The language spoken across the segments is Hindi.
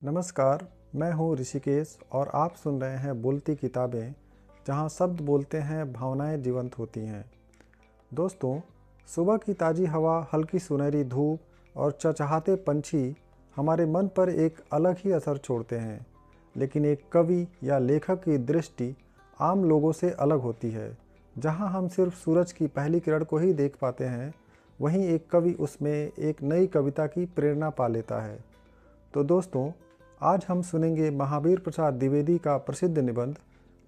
नमस्कार, मैं हूँ ऋषिकेश और आप सुन रहे हैं बोलती किताबें, जहाँ शब्द बोलते हैं, भावनाएं जीवंत होती हैं। दोस्तों, सुबह की ताज़ी हवा, हल्की सुनहरी धूप और चहचहाते पंछी हमारे मन पर एक अलग ही असर छोड़ते हैं। लेकिन एक कवि या लेखक की दृष्टि आम लोगों से अलग होती है। जहाँ हम सिर्फ सूरज की पहली किरण को ही देख पाते हैं, वहीं एक कवि उसमें एक नई कविता की प्रेरणा पा लेता है। तो दोस्तों, आज हम सुनेंगे महावीर प्रसाद द्विवेदी का प्रसिद्ध निबंध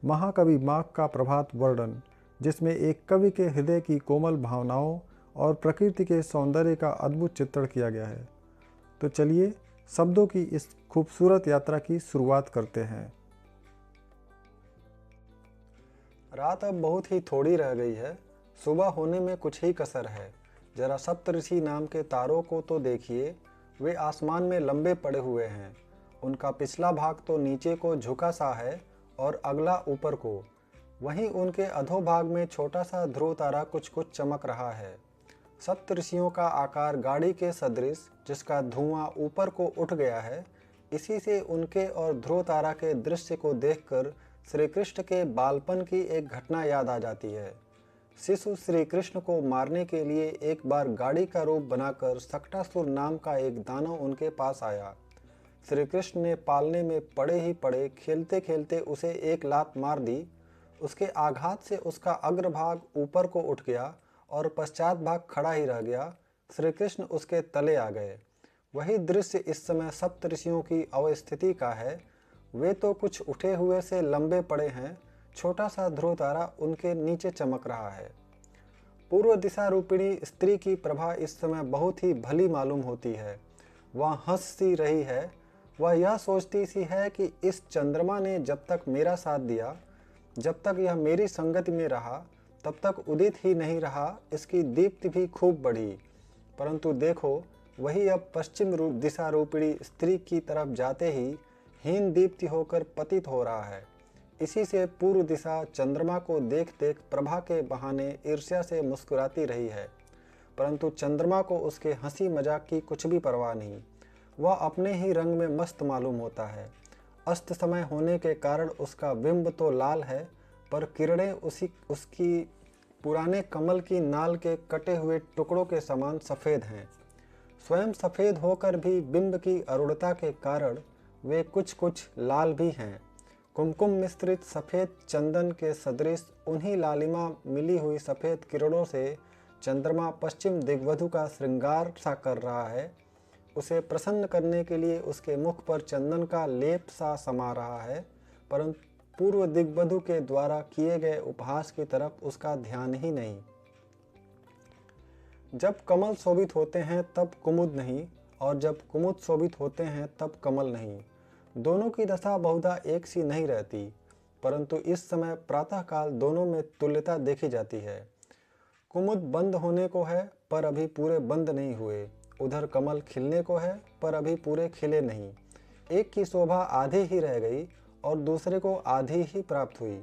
महाकवि माघ का प्रभात वर्णन, जिसमें एक कवि के हृदय की कोमल भावनाओं और प्रकृति के सौंदर्य का अद्भुत चित्रण किया गया है। तो चलिए शब्दों की इस खूबसूरत यात्रा की शुरुआत करते हैं। रात अब बहुत ही थोड़ी रह गई है, सुबह होने में कुछ ही कसर है। जरा सप्तऋषि नाम के तारों को तो देखिए, वे आसमान में लंबे पड़े हुए हैं। उनका पिछला भाग तो नीचे को झुका सा है और अगला ऊपर को। वहीं उनके अधोभाग में छोटा सा ध्रुव तारा कुछ कुछ चमक रहा है। सप्तऋषियों का आकार गाड़ी के सदृश, जिसका धुआं ऊपर को उठ गया है। इसी से उनके और ध्रुव तारा के दृश्य को देखकर श्री कृष्ण के बालपन की एक घटना याद आ जाती है। शिशु श्री कृष्ण को मारने के लिए एक बार गाड़ी का रूप बनाकर सक्टासुर नाम का एक दानव उनके पास आया। श्री कृष्ण ने पालने में पड़े ही पड़े खेलते खेलते उसे एक लात मार दी। उसके आघात से उसका अग्रभाग ऊपर को उठ गया और पश्चात भाग खड़ा ही रह गया। श्री कृष्ण उसके तले आ गए। वही दृश्य इस समय सप्तऋषियों की अवस्थिति का है। वे तो कुछ उठे हुए से लंबे पड़े हैं, छोटा सा ध्रुव तारा उनके नीचे चमक रहा है। पूर्व दिशा रूपिणी स्त्री की प्रभा इस समय बहुत ही भली मालूम होती है। वह हंस सी रही है। वह यह सोचती सी है कि इस चंद्रमा ने जब तक मेरा साथ दिया, जब तक यह मेरी संगति में रहा, तब तक उदित ही नहीं रहा, इसकी दीप्ति भी खूब बढ़ी। परंतु देखो, वही अब पश्चिम दिशा रूपिणी स्त्री की तरफ जाते ही हीन दीप्ति होकर पतित हो रहा है। इसी से पूर्व दिशा चंद्रमा को देख देख प्रभा के बहाने ईर्ष्या से मुस्कुराती रही है, परंतु चंद्रमा को उसके हंसी मजाक की कुछ भी परवाह नहीं। वह अपने ही रंग में मस्त मालूम होता है। अस्त समय होने के कारण उसका बिंब तो लाल है, पर किरणें उसकी पुराने कमल की नाल के कटे हुए टुकड़ों के समान सफ़ेद हैं। स्वयं सफ़ेद होकर भी बिंब की अरुणता के कारण वे कुछ कुछ लाल भी हैं। कुमकुम मिश्रित सफ़ेद चंदन के सदृश उन्हीं लालिमा मिली हुई सफ़ेद किरणों से चंद्रमा पश्चिम दिग्वधु का श्रृंगार सा कर रहा है। उसे प्रसन्न करने के लिए उसके मुख पर चंदन का लेप सा समा रहा है, परंतु पूर्व दिग्वधु के द्वारा किए गए उपहास की तरफ उसका ध्यान ही नहीं। जब कमल शोभित होते हैं तब कुमुद नहीं, और जब कुमुद शोभित होते हैं तब कमल नहीं। दोनों की दशा बहुधा एक सी नहीं रहती, परंतु इस समय प्रातःकाल दोनों में तुल्यता देखी जाती है। कुमुद बंद होने को है, पर अभी पूरे बंद नहीं हुए। उधर कमल खिलने को है, पर अभी पूरे खिले नहीं। एक की शोभा आधी ही रह गई और दूसरे को आधी ही प्राप्त हुई।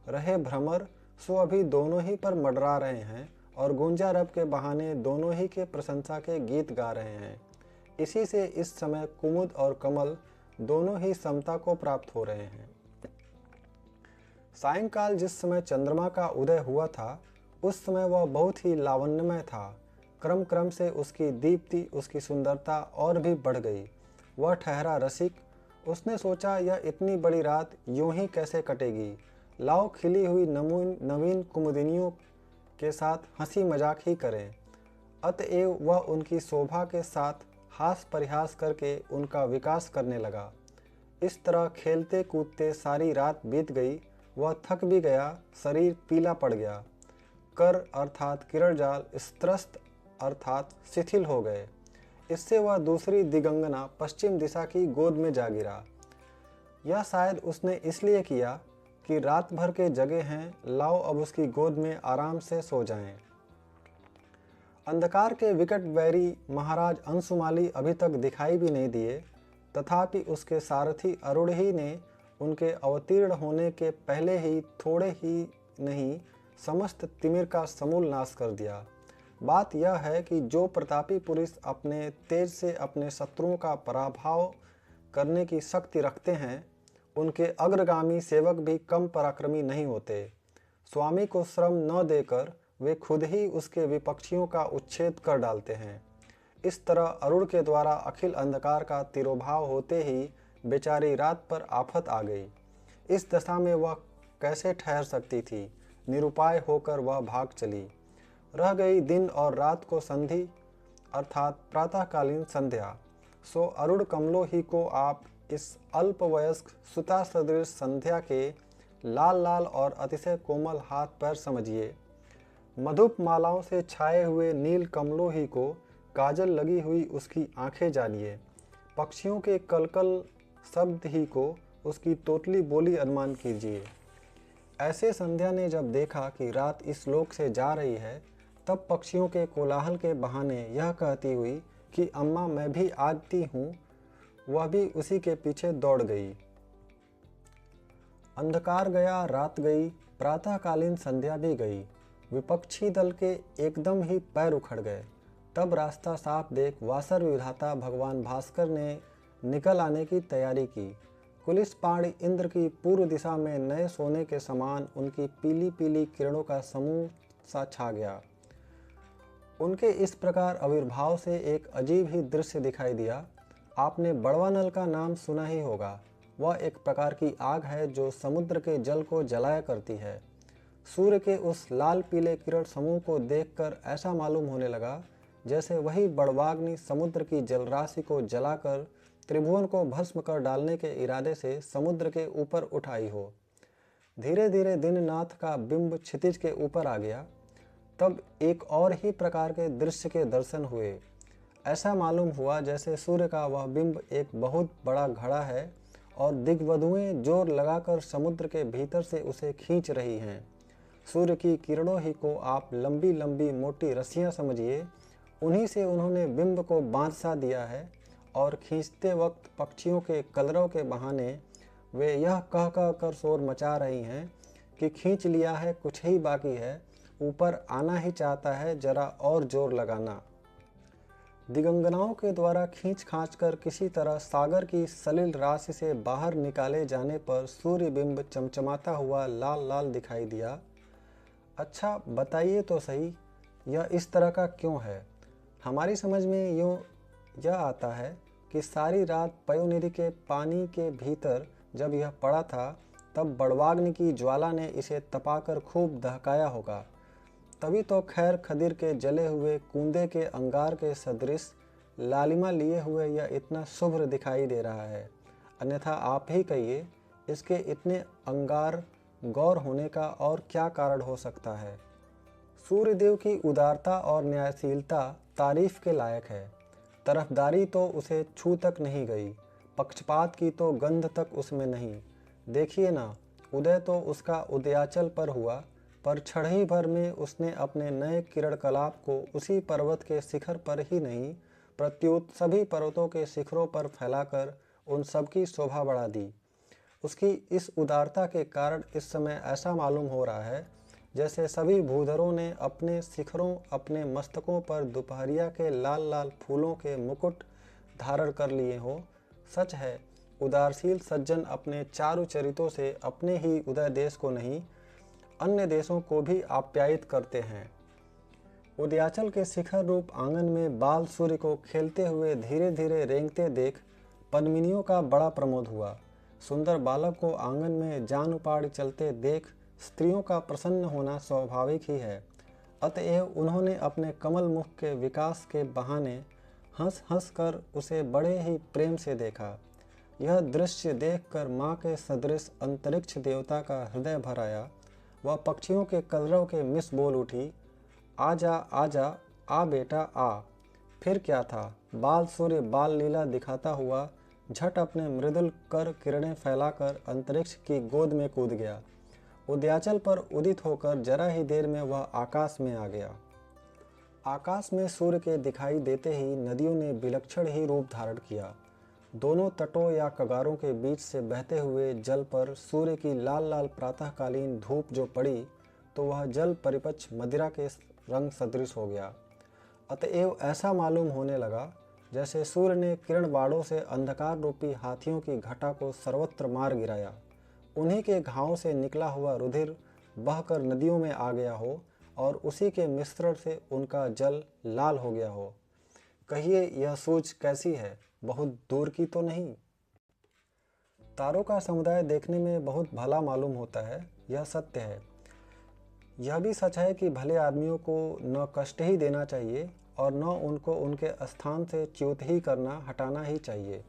रहे भ्रमर, सो अभी दोनों ही पर मंडरा रहे हैं और गुंजा रब के बहाने दोनों ही के प्रशंसा के गीत गा रहे हैं। इसी से इस समय कुमुद और कमल दोनों ही समता को प्राप्त हो रहे हैं। सायंकाल जिस समय चंद्रमा का उदय हुआ था, उस समय वह बहुत ही लावण्यमय था। क्रम क्रम से उसकी दीप्ति, उसकी सुंदरता और भी बढ़ गई। वह ठहरा रसिक। उसने सोचा, यह इतनी बड़ी रात यूं ही कैसे कटेगी। लाओ खिली हुई नवीन कुमुदिनियों के साथ हंसी मजाक ही करें। अतएव वह उनकी शोभा के साथ हास परिहास करके उनका विकास करने लगा। इस तरह खेलते कूदते सारी रात बीत गई। वह थक भी गया, शरीर पीला पड़ गया। कर अर्थात किरणजाल स्त्रस्त अर्थात शिथिल हो गए। इससे वह दूसरी दिगंगना पश्चिम दिशा की गोद में जा गिरा। यह शायद उसने इसलिए किया कि रात भर के जगे हैं, लाओ अब उसकी गोद में आराम से सो जाएं। अंधकार के विकट वैरी महाराज अंशुमाली अभी तक दिखाई भी नहीं दिए, तथापि उसके सारथी अरुणहि ने उनके अवतीर्ण होने के पहले ही थोड़े ही नहीं समस्त तिमिर का समूल नाश कर दिया। बात यह है कि जो प्रतापी पुरुष अपने तेज से अपने शत्रुओं का पराभव करने की शक्ति रखते हैं, उनके अग्रगामी सेवक भी कम पराक्रमी नहीं होते। स्वामी को श्रम न देकर वे खुद ही उसके विपक्षियों का उच्छेद कर डालते हैं। इस तरह अरुण के द्वारा अखिल अंधकार का तिरोभाव होते ही बेचारी रात पर आफत आ गई। इस दशा में वह कैसे ठहर सकती थी। निरुपाय होकर वह भाग चली। रह गई दिन और रात को संधि अर्थात प्रातःकालीन संध्या। सो अरुण कमलों ही को आप इस अल्पवयस्क सुता सदृश संध्या के लाल लाल और अतिशय कोमल हाथ पैर समझिए। मधुप मालाओं से छाए हुए नील कमलों ही को काजल लगी हुई उसकी आंखें जानिए। पक्षियों के कलकल शब्द ही को उसकी तोतली बोली अनुमान कीजिए। ऐसे संध्या ने जब देखा कि रात इस लोक से जा रही है, तब पक्षियों के कोलाहल के बहाने यह कहती हुई कि अम्मा मैं भी आती हूँ, वह भी उसी के पीछे दौड़ गई। अंधकार गया, रात गई, प्रातःकालीन संध्या भी गई। विपक्षी दल के एकदम ही पैर उखड़ गए। तब रास्ता साफ देख वासर विधाता भगवान भास्कर ने निकल आने की तैयारी की। कुलिस पाणी इंद्र की पूर्व दिशा में नए सोने के समान उनकी पीली पीली किरणों का समूह सा छा गया। उनके इस प्रकार आविर्भाव से एक अजीब ही दृश्य दिखाई दिया। आपने बड़वा नल का नाम सुना ही होगा। वह एक प्रकार की आग है जो समुद्र के जल को जलाया करती है। सूर्य के उस लाल पीले किरण समूह को देखकर ऐसा मालूम होने लगा जैसे वही बड़वाग्नि समुद्र की जलराशि को जलाकर त्रिभुवन को भस्म कर डालने के इरादे से समुद्र के ऊपर उठ आई हो। धीरे धीरे दीननाथ का बिंब क्षितिज के ऊपर आ गया। तब एक और ही प्रकार के दृश्य के दर्शन हुए। ऐसा मालूम हुआ जैसे सूर्य का वह बिंब एक बहुत बड़ा घड़ा है और दिग्वधुएं जोर लगाकर समुद्र के भीतर से उसे खींच रही हैं। सूर्य की किरणों ही को आप लंबी लंबी मोटी रस्सियां समझिए। उन्हीं से उन्होंने बिंब को बांध सा दिया है और खींचते वक्त पक्षियों के कलरव के बहाने वे यह कह कह कर शोर मचा रही हैं कि खींच लिया है, कुछ ही बाकी है, ऊपर आना ही चाहता है, जरा और जोर लगाना। दिगंगनाओं के द्वारा खींच खांच कर किसी तरह सागर की सलिल राशि से बाहर निकाले जाने पर सूर्य बिंब चमचमाता हुआ लाल लाल दिखाई दिया। अच्छा बताइए तो सही, यह इस तरह का क्यों है? हमारी समझ में यह आता है कि सारी रात पयोनिधि के पानी के भीतर जब यह पड़ा था, तब बड़वाग्नि की ज्वाला ने इसे तपाकर खूब दहकाया होगा। तभी तो खैर खदीर के जले हुए कूंदे के अंगार के सदृश लालिमा लिए हुए यह इतना शुभ्र दिखाई दे रहा है। अन्यथा आप ही कहिए, इसके इतने अंगार गौर होने का और क्या कारण हो सकता है? सूर्यदेव की उदारता और न्यायशीलता तारीफ के लायक है। तरफदारी तो उसे छू तक नहीं गई, पक्षपात की तो गंध तक उसमें नहीं। देखिए ना, उदय तो उसका उदयाचल पर हुआ, पर क्षण ही भर में उसने अपने नए किरण कलाप को उसी पर्वत के शिखर पर ही नहीं, प्रत्युत सभी पर्वतों के शिखरों पर फैलाकर उन सबकी शोभा बढ़ा दी। उसकी इस उदारता के कारण इस समय ऐसा मालूम हो रहा है जैसे सभी भूधरों ने अपने शिखरों, अपने मस्तकों पर दोपहरिया के लाल लाल फूलों के मुकुट धारण कर लिए हो। सच है, उदारशील सज्जन अपने चारु चरितों से अपने ही उदय देश को नहीं, अन्य देशों को भी आप्यायित करते हैं। उदयाचल के शिखर रूप आंगन में बाल सूर्य को खेलते हुए धीरे धीरे रेंगते देख पद्मिनियों का बड़ा प्रमोद हुआ। सुंदर बालक को आंगन में जान उपाड़ चलते देख स्त्रियों का प्रसन्न होना स्वाभाविक ही है। अतएव उन्होंने अपने कमल मुख के विकास के बहाने हंस हंस कर उसे बड़े ही प्रेम से देखा। यह दृश्य देखकर माँ के सदृश अंतरिक्ष देवता का हृदय भर आया। वह पक्षियों के कलरव के मिस बोल उठी, आजा आजा, आ बेटा आ। फिर क्या था, बाल सूर्य बाल लीला दिखाता हुआ झट अपने मृदुल कर किरणें फैलाकर अंतरिक्ष की गोद में कूद गया। उदयाचल पर उदित होकर जरा ही देर में वह आकाश में आ गया। आकाश में सूर्य के दिखाई देते ही नदियों ने विलक्षण ही रूप धारण किया। दोनों तटों या कगारों के बीच से बहते हुए जल पर सूर्य की लाल लाल प्रातःकालीन धूप जो पड़ी, तो वह जल परिपक्ष मदिरा के रंग सदृश हो गया। अतएव ऐसा मालूम होने लगा जैसे सूर्य ने किरण बाड़ों से अंधकार रूपी हाथियों की घटा को सर्वत्र मार गिराया, उन्हीं के घावों से निकला हुआ रुधिर बहकर नदियों में आ गया हो और उसी के मिश्रण से उनका जल लाल हो गया हो। कहिए यह सोच कैसी है, बहुत दूर की तो नहीं। तारों का समुदाय देखने में बहुत भला मालूम होता है, यह सत्य है। यह भी सच है कि भले आदमियों को न कष्ट ही देना चाहिए और न उनको उनके स्थान से च्युत ही करना हटाना ही चाहिए,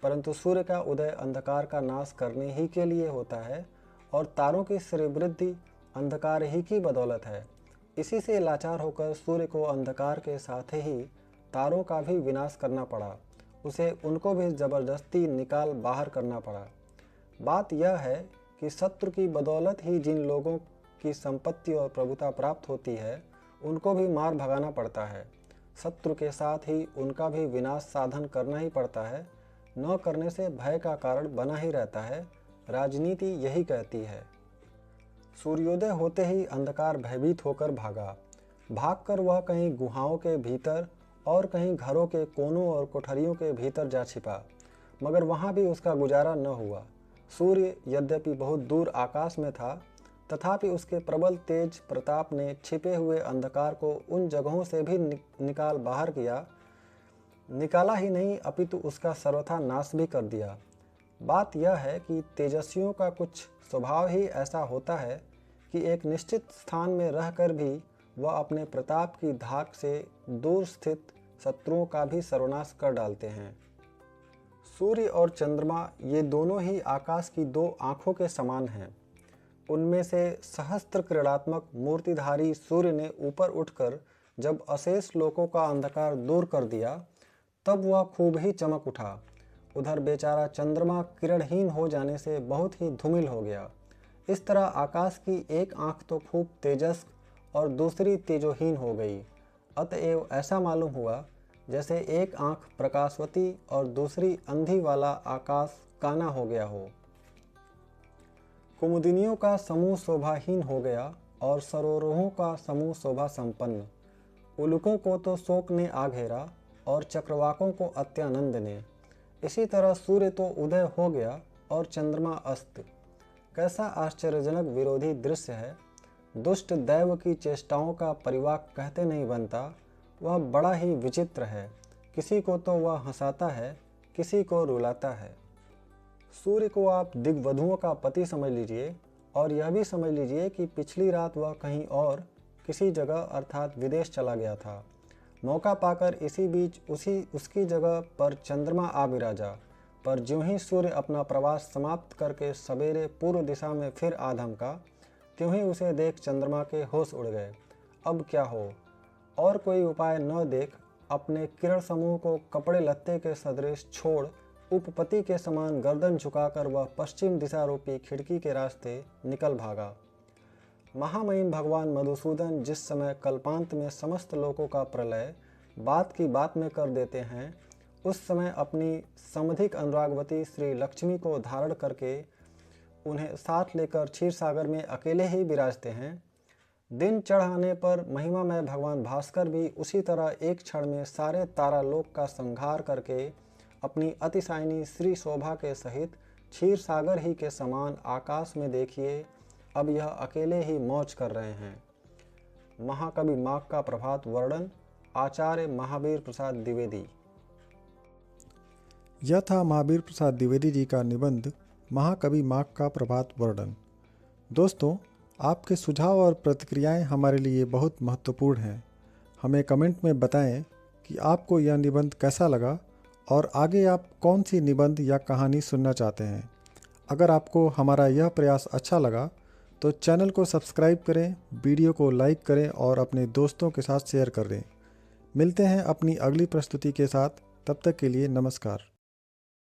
परंतु सूर्य का उदय अंधकार का नाश करने ही के लिए होता है और तारों की श्रीवृद्धि अंधकार ही की बदौलत है। इसी से लाचार होकर सूर्य को अंधकार के साथ ही तारों का भी विनाश करना पड़ा, उसे उनको भी जबरदस्ती निकाल बाहर करना पड़ा। बात यह है कि शत्रु की बदौलत ही जिन लोगों की संपत्ति और प्रभुता प्राप्त होती है, उनको भी मार भगाना पड़ता है। शत्रु के साथ ही उनका भी विनाश साधन करना ही पड़ता है, न करने से भय का कारण बना ही रहता है। राजनीति यही कहती है। सूर्योदय होते ही अंधकार भयभीत होकर भागा। भागकर वह कहीं गुहाओं के भीतर और कहीं घरों के कोनों और कोठरियों के भीतर जा छिपा, मगर वहां भी उसका गुजारा न हुआ। सूर्य यद्यपि बहुत दूर आकाश में था, तथापि उसके प्रबल तेज प्रताप ने छिपे हुए अंधकार को उन जगहों से भी निकाल बाहर किया। निकाला ही नहीं, अपितु उसका सर्वथा नाश भी कर दिया। बात यह है कि तेजस्वियों का कुछ स्वभाव ही ऐसा होता है कि एक निश्चित स्थान में रहकर भी वह अपने प्रताप की धाक से दूर स्थित शत्रुओं का भी सर्वनाश कर डालते हैं। सूर्य और चंद्रमा ये दोनों ही आकाश की दो आंखों के समान हैं। उनमें से सहस्त्र क्रीड़ात्मक मूर्तिधारी सूर्य ने ऊपर उठकर जब अशेष लोकों का अंधकार दूर कर दिया, तब वह खूब ही चमक उठा। उधर बेचारा चंद्रमा किरणहीन हो जाने से बहुत ही धूमिल हो गया। इस तरह आकाश की एक आंख तो खूब तेजस और दूसरी तेजोहीन हो गई। अतएव ऐसा मालूम हुआ जैसे एक आंख प्रकाशवती और दूसरी अंधी वाला आकाश काना हो गया हो। कुमुदिनियों का समूह शोभाहीन हो गया और सरोवरों का समूह शोभा संपन्न। उल्लुकों को तो शोक ने आ घेरा और चक्रवाकों को अत्यानंद ने। इसी तरह सूर्य तो उदय हो गया और चंद्रमा अस्त। कैसा आश्चर्यजनक विरोधी दृश्य है। दुष्ट दैव की चेष्टाओं का परिवाक कहते नहीं बनता। वह बड़ा ही विचित्र है। किसी को तो वह हंसाता है, किसी को रुलाता है। सूर्य को आप दिग्वधुओं का पति समझ लीजिए और यह भी समझ लीजिए कि पिछली रात वह कहीं और किसी जगह अर्थात विदेश चला गया था। मौका पाकर इसी बीच उसकी जगह पर चंद्रमा आ विराजा, पर ज्यों ही सूर्य अपना प्रवास समाप्त करके सवेरे पूर्व दिशा में फिर आ धमका, त्यों ही उसे देख चंद्रमा के होश उड़ गए। अब क्या हो, और कोई उपाय न देख अपने किरण समूह को कपड़े लत्ते के सदृश छोड़ उपपति के समान गर्दन झुकाकर वह पश्चिम दिशा रूपी खिड़की के रास्ते निकल भागा। महामहिम भगवान मधुसूदन जिस समय कल्पांत में समस्त लोकों का प्रलय बात की बात में कर देते हैं, उस समय अपनी समधिक अनुरागवती श्री लक्ष्मी को धारण करके उन्हें साथ लेकर क्षीर सागर में अकेले ही विराजते हैं। दिन चढ़ आने पर महिमामय भगवान भास्कर भी उसी तरह एक क्षण में सारे तारालोक का संहार करके अपनी अतिशायनी श्री शोभा के सहित क्षीर सागर ही के समान आकाश में देखिए अब यह अकेले ही मौज कर रहे हैं। महाकवि माघ का प्रभात वर्णन, आचार्य महावीर प्रसाद द्विवेदी। यह था महावीर प्रसाद द्विवेदी जी का निबंध महाकवि माघ का प्रभात वर्णन। दोस्तों, आपके सुझाव और प्रतिक्रियाएं हमारे लिए बहुत महत्वपूर्ण हैं। हमें कमेंट में बताएं कि आपको यह निबंध कैसा लगा और आगे आप कौन सी निबंध या कहानी सुनना चाहते हैं। अगर आपको हमारा यह प्रयास अच्छा लगा तो चैनल को सब्सक्राइब करें, वीडियो को लाइक करें और अपने दोस्तों के साथ शेयर करें। मिलते हैं अपनी अगली प्रस्तुति के साथ, तब तक के लिए नमस्कार।